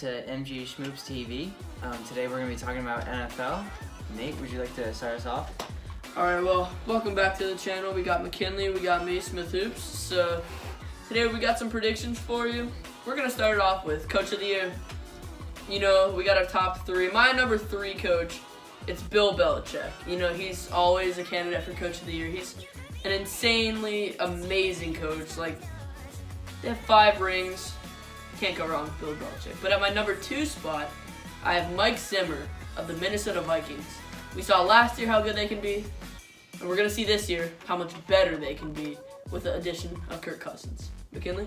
to MG-Shmoops TV. Today we're going to be talking about NFL. Nate, would you like to start us off? Alright, well, welcome back to the channel. We got McKinley, we got me, Smith Hoops. So, today we got some predictions for you. We're going to start it off with Coach of the Year. You know, we got our top three. My number 3 coach, it's Bill Belichick. You know, he's always a candidate for Coach of the Year. He's an insanely amazing coach. Like, they have 5 rings. Can't go wrong with Bill Belichick. But at my number 2 spot, I have Mike Zimmer of the Minnesota Vikings. We saw last year how good they can be, and we're going to see this year how much better they can be with the addition of Kirk Cousins. McKinley?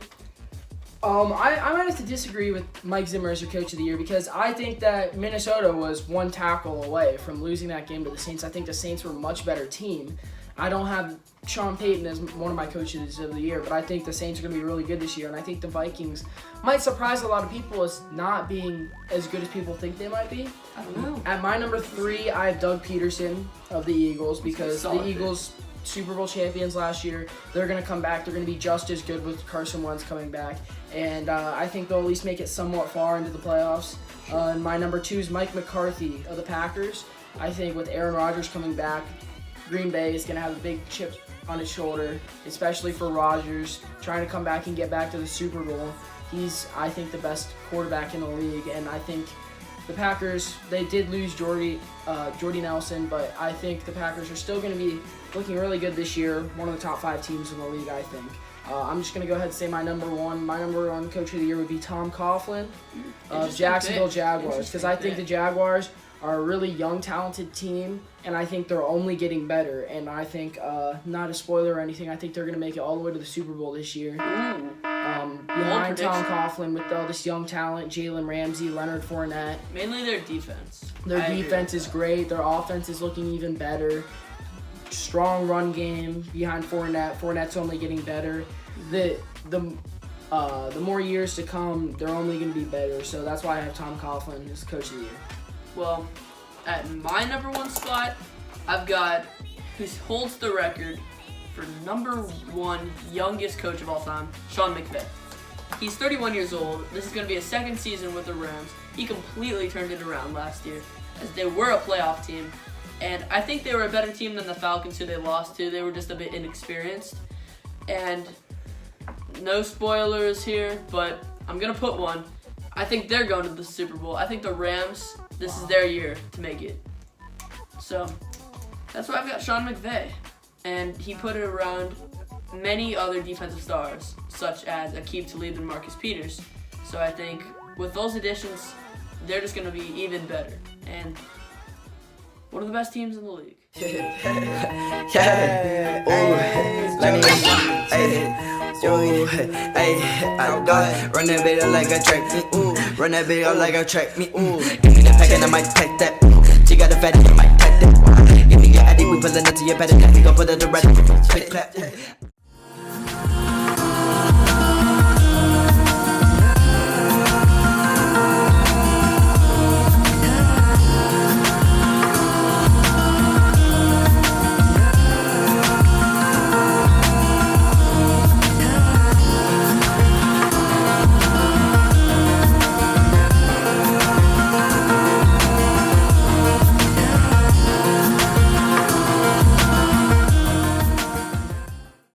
I might have to disagree with Mike Zimmer as your coach of the year because I think that Minnesota was 1 tackle away from losing that game to the Saints. I think the Saints were a much better team. I don't have Sean Payton as one of my coaches of the year, but I think the Saints are going to be really good this year, and I think the Vikings might surprise a lot of people as not being as good as people think they might be. I don't know. At my number 3, I have Doug Peterson of the Eagles because the Eagles Super Bowl champions last year. They're going to come back. They're going to be just as good with Carson Wentz coming back, and I think they'll at least make it somewhat far into the playoffs. And my number 2 is Mike McCarthy of the Packers. I think with Aaron Rodgers coming back, Green Bay is going to have a big chip on his shoulder, especially for Rodgers, trying to come back and get back to the Super Bowl. He's, I think, the best quarterback in the league, and I think the Packers, they did lose Jordy Nelson, but I think the Packers are still going to be looking really good this year, one of the top 5 teams in the league, I think. I'm just going to go ahead and say my number 1. My number 1 coach of the year would be Tom Coughlin of Jacksonville Jaguars, because I think the Jaguars are a really young, talented team, and I think they're only getting better. And I think, not a spoiler or anything, I think they're going to make it all the way to the Super Bowl this year. Behind Tom Coughlin with all this young talent, Jalen Ramsey, Leonard Fournette. Mainly their defense. Their defense is great. Their offense is looking even better. Strong run game behind Fournette. Fournette's only getting better. The more years to come, they're only going to be better. So that's why I have Tom Coughlin as coach of the year. Well, at my number 1 spot, I've got who holds the record for number 1 youngest coach of all time, Sean McVay. He's 31 years old. This is going to be his 2nd season with the Rams. He completely turned it around last year, as they were a playoff team. And I think they were a better team than the Falcons, who they lost to. They were just a bit inexperienced. And no spoilers here, but I'm going to put one. I think they're going to the Super Bowl. I think the Rams, this is their year to make it. So that's why I've got Sean McVay. And he put it around many other defensive stars, such as Aqib Talib and Marcus Peters. So I think with those additions, they're just going to be even better. And one of the best teams in the league. Run that bit up like a track, run that bit up like a track, Give me the pack and I might pack that. She got a fatty, I might pack that. Give me your addy, we pullin' up to your bed and we gon' put it to rest. Click clap.